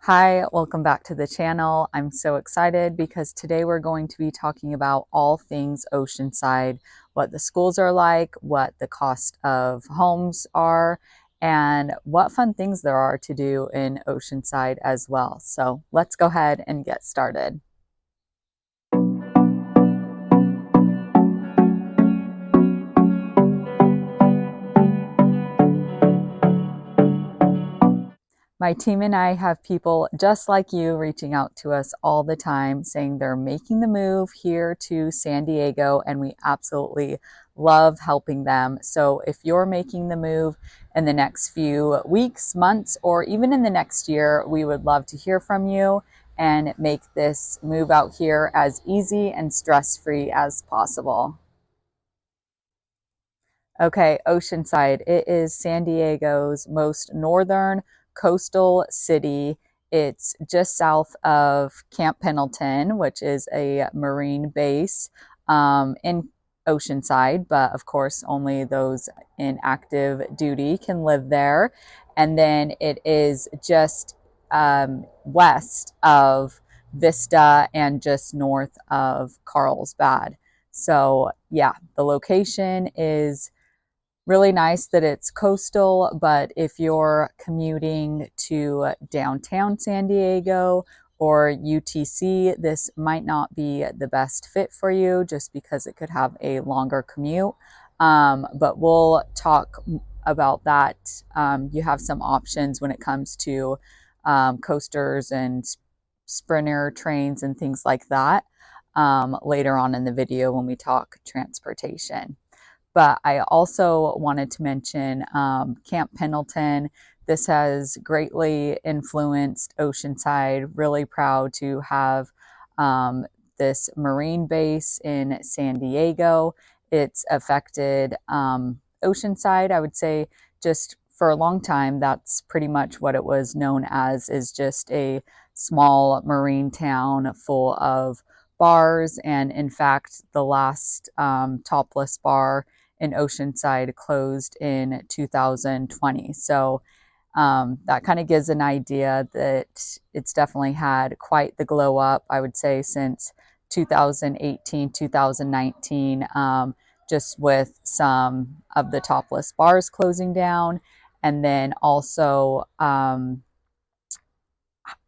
Hi, welcome back to the channel. I'm so excited because today we're going to be talking about all things Oceanside, what the schools are like, what the cost of homes are, and what fun things there are to do in Oceanside as well. So let's go ahead and get started. My team and I have people just like you reaching out to us all the time saying they're making the move here to San Diego, and we absolutely love helping them. So if you're making the move in the next few weeks, months, or even in the next year, we would love to hear from you and make this move out here as easy and stress-free as possible. Okay, Oceanside. It is San Diego's most northern coastal city. It's just south of Camp Pendleton, which is a Marine base in Oceanside, but of course, only those in active duty can live there. And then it is just west of Vista and just north of Carlsbad. So, yeah, the location is really nice that it's coastal, but if you're commuting to downtown San Diego or UTC, this might not be the best fit for you just because it could have a longer commute. But we'll talk about that. You have some options when it comes to coasters and sprinter trains and things like that later on in the video when we talk transportation. But I also wanted to mention Camp Pendleton. This has greatly influenced Oceanside. Really proud to have this Marine base in San Diego. It's affected Oceanside, I would say, just for a long time. That's pretty much what it was known as, is just a small marine town full of bars. And in fact, the last topless bar in Oceanside closed in 2020. So that kind of gives an idea that it's definitely had quite the glow up, I would say, since 2018, 2019, just with some of the topless bars closing down. And then also, the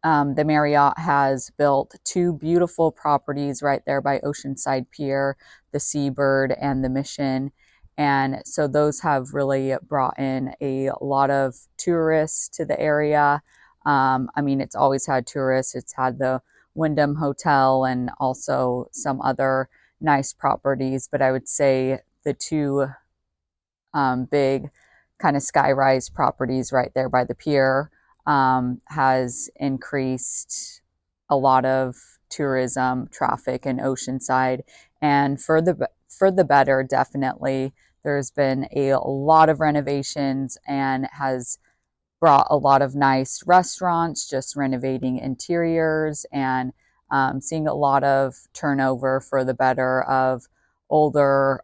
Marriott has built two beautiful properties right there by Oceanside Pier, the Seabird and the Mission. And so those have really brought in a lot of tourists to the area. I mean, it's always had tourists. It's had the Wyndham Hotel and also some other nice properties. But I would say the two big kind of skyrise properties right there by the pier has increased a lot of tourism traffic in Oceanside, and for the better, definitely. There's been a lot of renovations and has brought a lot of nice restaurants, just renovating interiors and seeing a lot of turnover for the better of older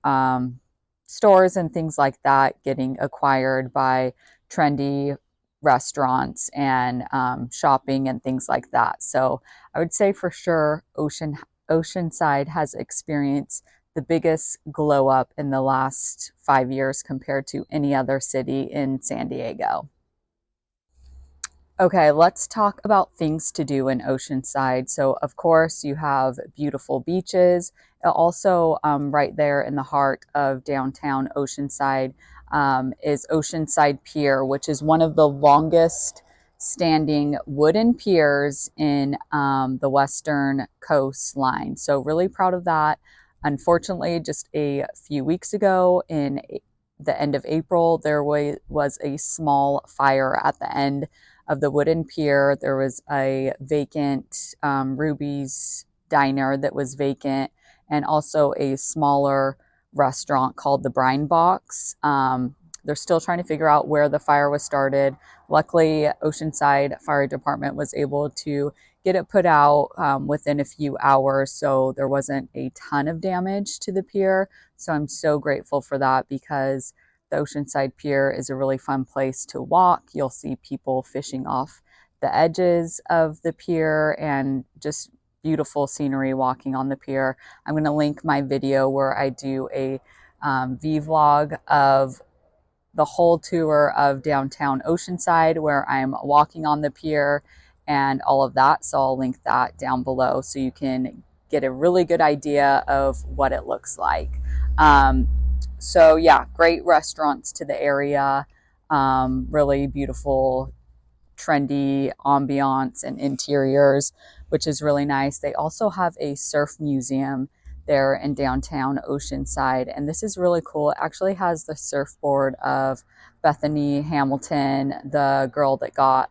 stores and things like that getting acquired by trendy restaurants and shopping and things like that. So I would say for sure Oceanside has experienced the biggest glow up in the last 5 years compared to any other city in San Diego. Okay, let's talk about things to do in Oceanside. So, of course, you have beautiful beaches. Also, right there in the heart of downtown Oceanside is Oceanside Pier, which is one of the longest standing wooden piers in the western coastline. So, really proud of that. Unfortunately, just a few weeks ago in the end of April, there was a small fire at the end of the wooden pier. There was a vacant Ruby's Diner that was vacant, and also a smaller restaurant called the Brine Box. They're still trying to figure out where the fire was started. Luckily, Oceanside Fire Department was able to get it put out within a few hours, so there wasn't a ton of damage to the pier. So I'm so grateful for that, because the Oceanside Pier is a really fun place to walk. You'll see people fishing off the edges of the pier and just beautiful scenery walking on the pier. I'm going to link my video where I do a vlog of the whole tour of downtown Oceanside where I'm walking on the pier and all of that. So I'll link that down below so you can get a really good idea of what it looks like. So yeah, great restaurants to the area, really beautiful trendy ambiance and interiors, which is really nice. They also have a surf museum there in downtown Oceanside, and this is really cool. It actually has the surfboard of Bethany Hamilton, the girl that got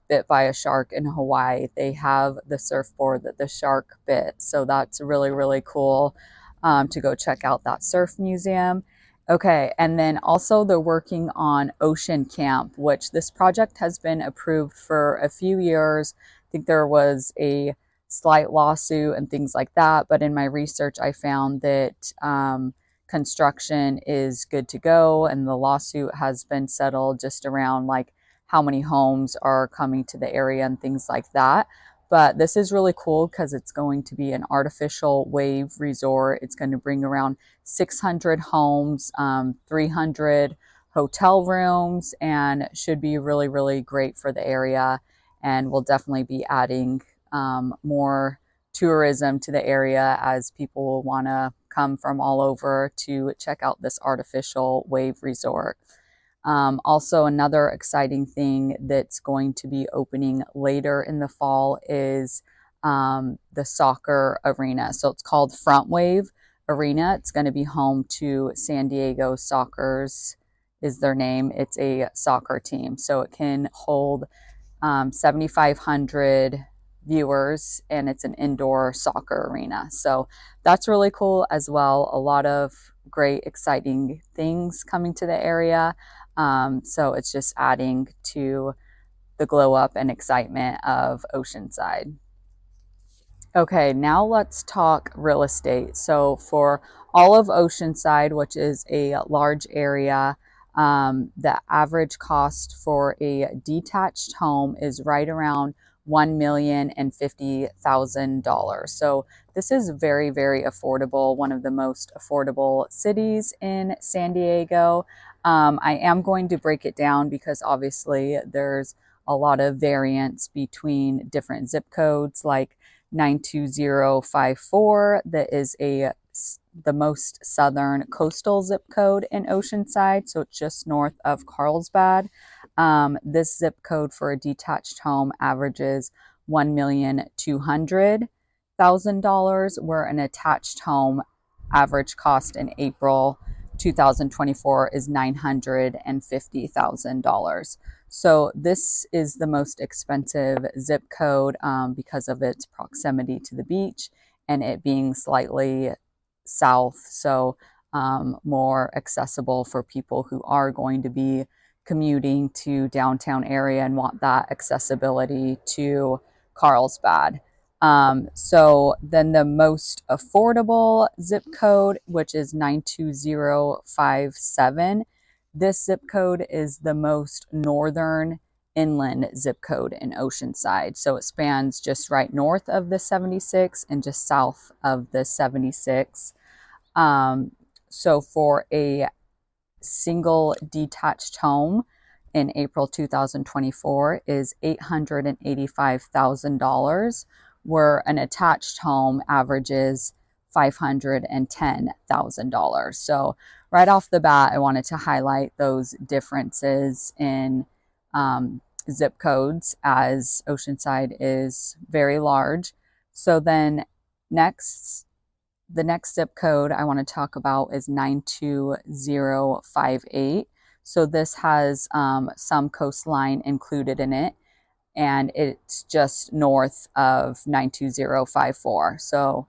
bit by a shark in Hawaii. They have the surfboard that the shark bit, so that's really, really cool to go check out that surf museum. Okay, and then also they're working on Ocean Camp, which this project has been approved for a few years. I think there was a slight lawsuit and things like that, but in my research, I found that construction is good to go, and the lawsuit has been settled just around like how many homes are coming to the area and things like that. But this is really cool because it's going to be an artificial wave resort. It's going to bring around 600 homes, 300 hotel rooms, and should be really, really great for the area. And we'll definitely be adding more tourism to the area as people will want to come from all over to check out this artificial wave resort. Also, another exciting thing that's going to be opening later in the fall is the soccer arena. So it's called Front Wave Arena. It's going to be home to San Diego Sockers is their name. It's a soccer team. So it can hold 7,500 viewers, and it's an indoor soccer arena. So that's really cool as well. A lot of great, exciting things coming to the area. So it's just adding to the glow up and excitement of Oceanside. Okay, now let's talk real estate. So for all of Oceanside, which is a large area, the average cost for a detached home is right around $1,050,000. So this is very, very affordable, one of the most affordable cities in San Diego. I am going to break it down because obviously there's a lot of variance between different zip codes, like 92054 that is the most southern coastal zip code in Oceanside, so it's just north of Carlsbad. This zip code for a detached home averages $1,200,000, where an attached home average cost in April 2024 is $950,000. So this is the most expensive zip code because of its proximity to the beach and it being slightly south, so more accessible for people who are going to be commuting to downtown area and want that accessibility to Carlsbad. So then the most affordable zip code, which is 92057, this zip code is the most northern inland zip code in Oceanside. So it spans just right north of the 76 and just south of the 76. So for a single detached home in April 2024 is $885,000, where an attached home averages $510,000. So right off the bat, I wanted to highlight those differences in zip codes as Oceanside is very large. So then the next zip code I want to talk about is 92058. So this has some coastline included in it, and it's just north of 92054. So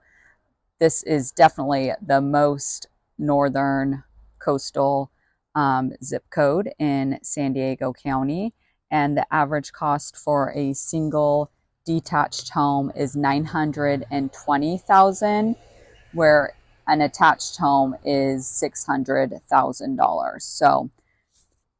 this is definitely the most northern coastal zip code in San Diego County. And the average cost for a single detached home is $920,000, where an attached home is $600,000. So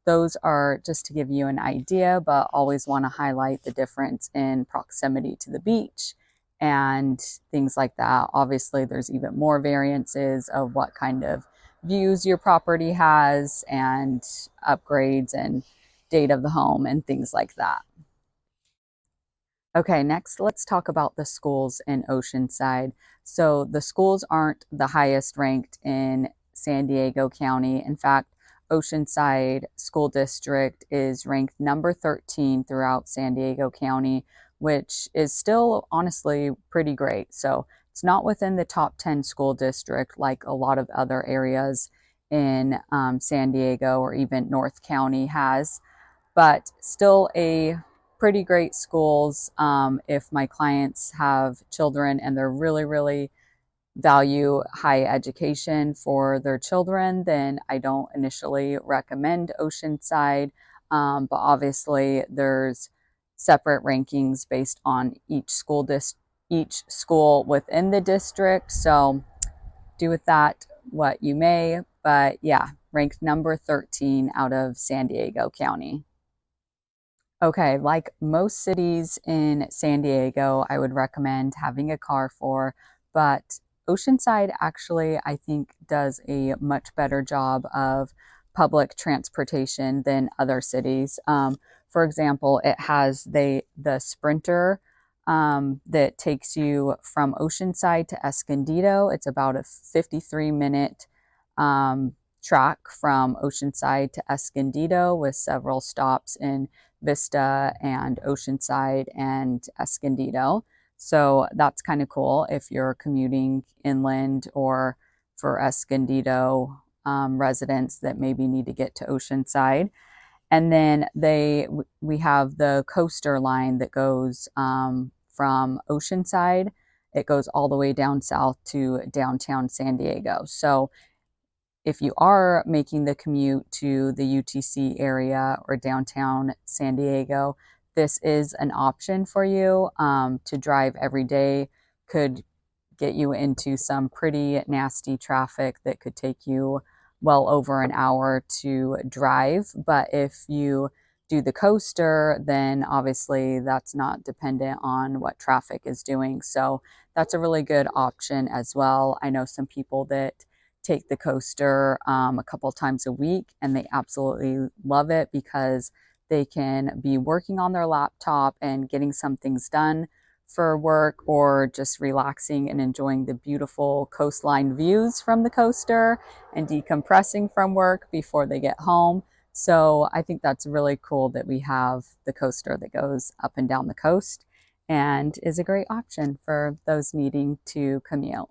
those are just to give you an idea, but always want to highlight the difference in proximity to the beach and things like that. Obviously, there's even more variances of what kind of views your property has and upgrades and date of the home and things like that. Okay, next let's talk about the schools in Oceanside. So the schools aren't the highest ranked in San Diego County. In fact, Oceanside School District is ranked number 13 throughout San Diego County, which is still honestly pretty great. So it's not within the top 10 school district like a lot of other areas in San Diego or even North County has, but still a pretty great schools. If my clients have children and they're really value high education for their children, then I don't initially recommend Oceanside. But obviously, there's separate rankings based on each school within the district. So do with that what you may. But yeah, ranked number 13 out of San Diego County. Okay, like most cities in San Diego, I would recommend having a car for, but Oceanside actually, I think, does a much better job of public transportation than other cities. For example, it has the Sprinter that takes you from Oceanside to Escondido. It's about a 53-minute track from Oceanside to Escondido with several stops in Vista and Oceanside and Escondido. So that's kind of cool if you're commuting inland or for Escondido residents that maybe need to get to Oceanside. And then we have the coaster line that goes from Oceanside. It goes all the way down south to downtown San Diego. So if you are making the commute to the UTC area or downtown San Diego, this is an option for you to drive every day. Could get you into some pretty nasty traffic that could take you well over an hour to drive. But if you do the coaster, then obviously that's not dependent on what traffic is doing. So that's a really good option as well. I know some people that take the coaster a couple times a week and they absolutely love it because they can be working on their laptop and getting some things done for work or just relaxing and enjoying the beautiful coastline views from the coaster and decompressing from work before they get home. So I think that's really cool that we have the coaster that goes up and down the coast and is a great option for those needing to commute.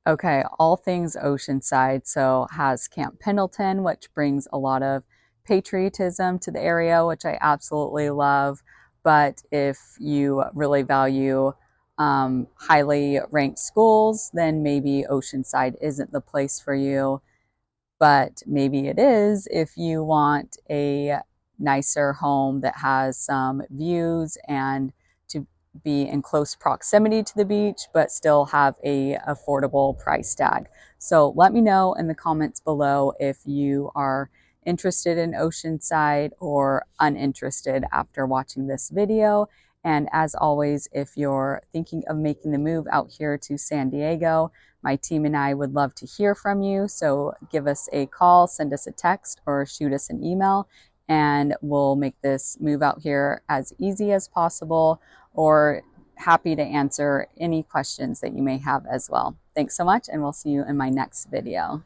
Okay, all things Oceanside. So has Camp Pendleton, which brings a lot of patriotism to the area, which I absolutely love. But if you really value highly ranked schools, then maybe Oceanside isn't the place for you. But maybe it is if you want a nicer home that has some views and to be in close proximity to the beach, but still have a affordable price tag. So let me know in the comments below if you are interested in Oceanside or uninterested after watching this video. And as always, if you're thinking of making the move out here to San Diego, my team and I would love to hear from you. So give us a call, send us a text, or shoot us an email, and we'll make this move out here as easy as possible, or happy to answer any questions that you may have as well. Thanks so much, and we'll see you in my next video.